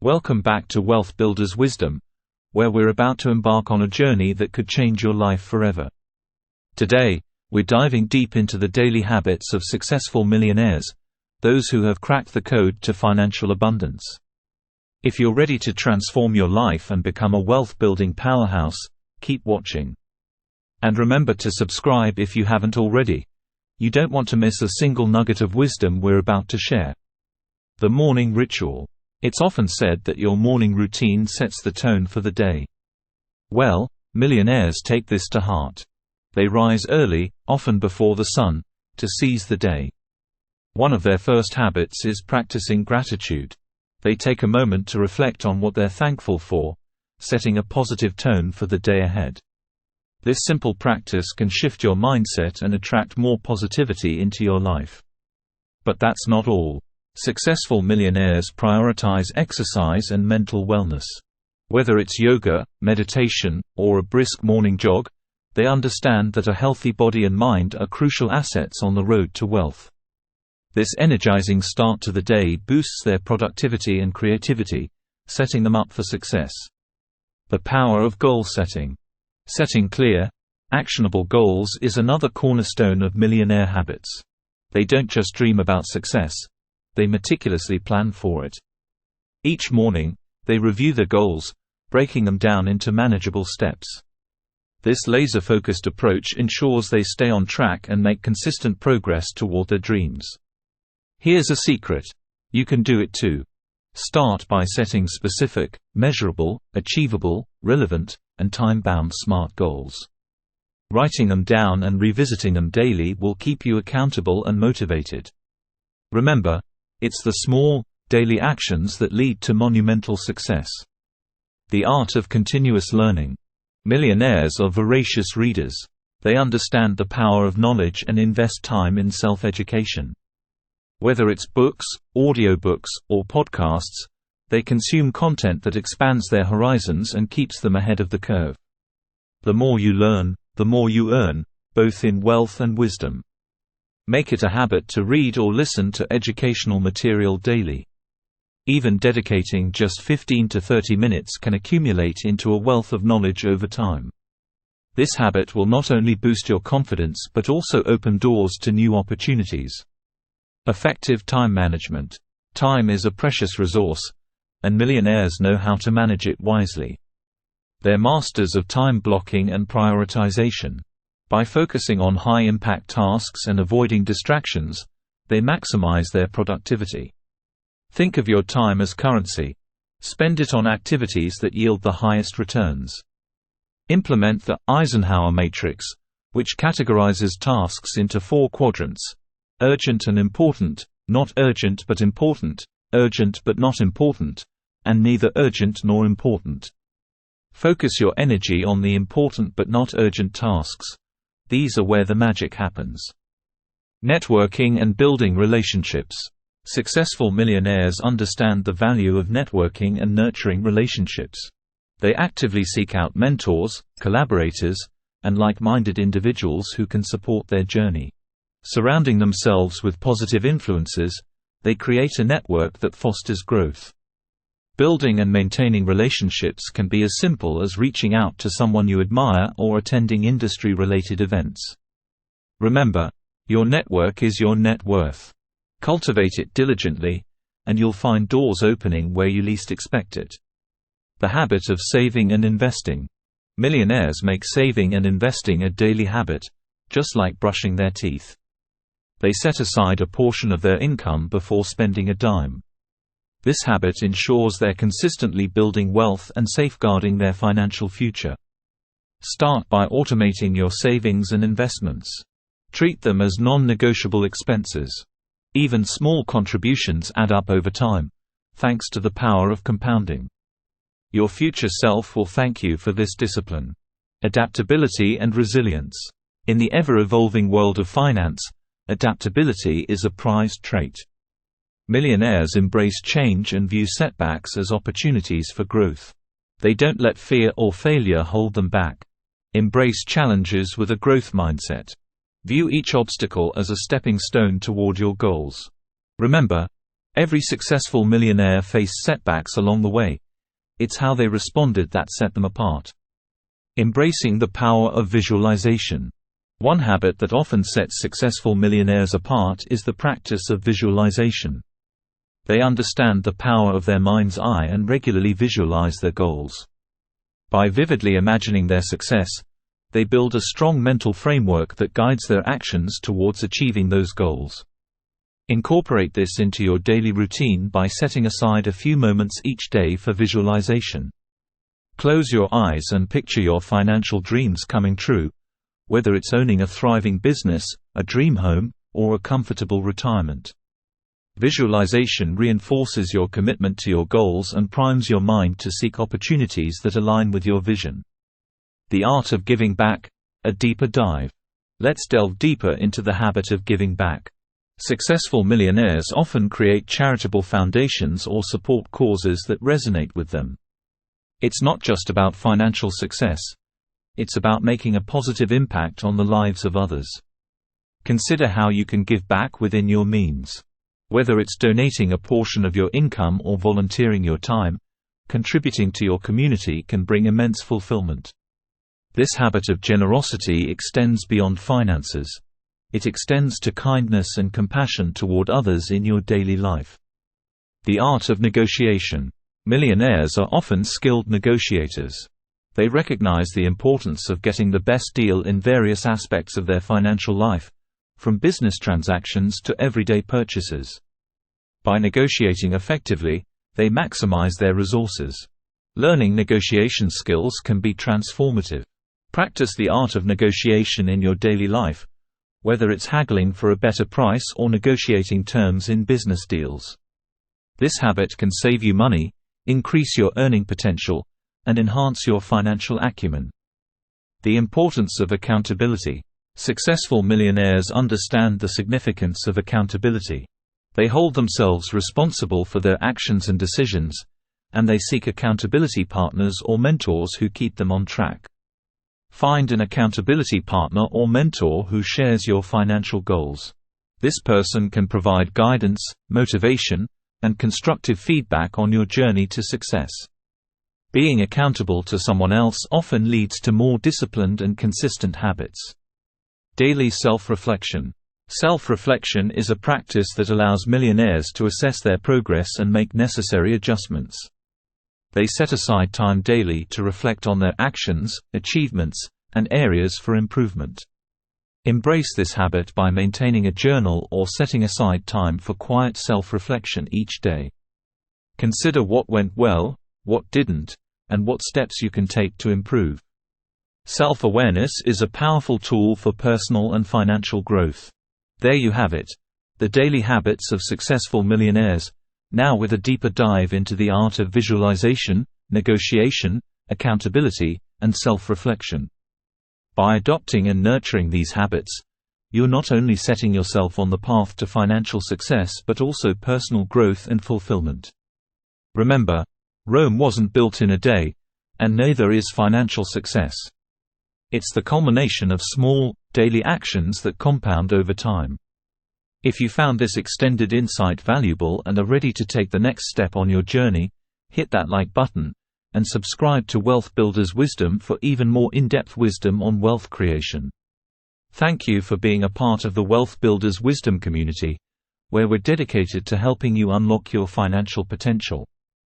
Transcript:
Welcome back to Wealth Builders Wisdom, where we're about to embark on a journey that could change your life forever. Today, we're diving deep into the daily habits of successful millionaires, those who have cracked the code to financial abundance. If you're ready to transform your life and become a wealth-building powerhouse, keep watching. And remember to subscribe if you haven't already. You don't want to miss a single nugget of wisdom we're about to share. The morning ritual. It's often said that your morning routine sets the tone for the day. Well, millionaires take this to heart. They rise early, often before the sun, to seize the day. One of their first habits is practicing gratitude. They take a moment to reflect on what they're thankful for, setting a positive tone for the day ahead. This simple practice can shift your mindset and attract more positivity into your life. But that's not all. Successful millionaires prioritize exercise and mental wellness. Whether it's yoga, meditation, or a brisk morning jog, they understand that a healthy body and mind are crucial assets on the road to wealth. This energizing start to the day boosts their productivity and creativity, setting them up for success. The power of goal setting. Setting clear, actionable goals is another cornerstone of millionaire habits. They don't just dream about success. They meticulously plan for it. Each morning, they review their goals, breaking them down into manageable steps. This laser-focused approach ensures they stay on track and make consistent progress toward their dreams. Here's a secret. You can do it too. Start by setting specific, measurable, achievable, relevant, and time-bound SMART goals. Writing them down and revisiting them daily will keep you accountable and motivated. Remember, it's the small, daily actions that lead to monumental success. The art of continuous learning. Millionaires are voracious readers. They understand the power of knowledge and invest time in self-education. Whether it's books, audiobooks, or podcasts, they consume content that expands their horizons and keeps them ahead of the curve. The more you learn, the more you earn, both in wealth and wisdom. Make it a habit to read or listen to educational material daily. Even dedicating just 15 to 30 minutes can accumulate into a wealth of knowledge over time. This habit will not only boost your confidence but also open doors to new opportunities. Effective time management. Time is a precious resource, and millionaires know how to manage it wisely. They're masters of time blocking and prioritization. By focusing on high-impact tasks and avoiding distractions, they maximize their productivity. Think of your time as currency. Spend it on activities that yield the highest returns. Implement the Eisenhower matrix, which categorizes tasks into 4 quadrants: urgent and important, not urgent but important, urgent but not important, and neither urgent nor important. Focus your energy on the important but not urgent tasks. These are where the magic happens. Networking and building relationships. Successful millionaires understand the value of networking and nurturing relationships. They actively seek out mentors, collaborators, and like-minded individuals who can support their journey. Surrounding themselves with positive influences, they create a network that fosters growth. Building and maintaining relationships can be as simple as reaching out to someone you admire or attending industry-related events. Remember, your network is your net worth. Cultivate it diligently, and you'll find doors opening where you least expect it. The habit of saving and investing. Millionaires make saving and investing a daily habit, just like brushing their teeth. They set aside a portion of their income before spending a dime. This habit ensures they're consistently building wealth and safeguarding their financial future. Start by automating your savings and investments. Treat them as non-negotiable expenses. Even small contributions add up over time, thanks to the power of compounding. Your future self will thank you for this discipline. Adaptability and resilience. In the ever-evolving world of finance, adaptability is a prized trait. Millionaires embrace change and view setbacks as opportunities for growth. They don't let fear or failure hold them back. Embrace challenges with a growth mindset. View each obstacle as a stepping stone toward your goals. Remember, Every successful millionaire faced setbacks along the way. It's how they responded that set them apart. Embracing the power of visualization. One habit that often sets successful millionaires apart is the practice of visualization. They understand the power of their mind's eye and regularly visualize their goals. By vividly imagining their success, they build a strong mental framework that guides their actions towards achieving those goals. Incorporate this into your daily routine by setting aside a few moments each day for visualization. Close your eyes and picture your financial dreams coming true, whether it's owning a thriving business, a dream home, or a comfortable retirement. Visualization reinforces your commitment to your goals and primes your mind to seek opportunities that align with your vision. The art of giving back, a deeper dive. Let's delve deeper into the habit of giving back. Successful millionaires often create charitable foundations or support causes that resonate with them. It's not just about financial success. It's about making a positive impact on the lives of others. Consider how you can give back within your means. Whether it's donating a portion of your income or volunteering your time, contributing to your community can bring immense fulfillment. This habit of generosity extends beyond finances. It extends to kindness and compassion toward others in your daily life. The art of negotiation. Millionaires are often skilled negotiators. They recognize the importance of getting the best deal in various aspects of their financial life, from business transactions to everyday purchases. By negotiating effectively, they maximize their resources. Learning negotiation skills can be transformative. Practice the art of negotiation in your daily life, whether it's haggling for a better price or negotiating terms in business deals. This habit can save you money, increase your earning potential, and enhance your financial acumen. The importance of accountability. Successful millionaires understand the significance of accountability. They hold themselves responsible for their actions and decisions, and they seek accountability partners or mentors who keep them on track. Find an accountability partner or mentor who shares your financial goals. This person can provide guidance, motivation, and constructive feedback on your journey to success. Being accountable to someone else often leads to more disciplined and consistent habits. Daily self-reflection. Self-reflection is a practice that allows millionaires to assess their progress and make necessary adjustments. They set aside time daily to reflect on their actions, achievements, and areas for improvement. Embrace this habit by maintaining a journal or setting aside time for quiet self-reflection each day. Consider what went well, what didn't, and what steps you can take to improve. Self-awareness is a powerful tool for personal and financial growth. There you have it, the daily habits of successful millionaires, now with a deeper dive into the art of visualization, negotiation, accountability, and self-reflection. By adopting and nurturing these habits, you're not only setting yourself on the path to financial success but also personal growth and fulfillment. Remember, Rome wasn't built in a day, and neither is financial success. It's the culmination of small, daily actions that compound over time. If you found this extended insight valuable and are ready to take the next step on your journey, hit that like button, and subscribe to Wealth Builders Wisdom for even more in-depth wisdom on wealth creation. Thank you for being a part of the Wealth Builders Wisdom community, where we're dedicated to helping you unlock your financial potential.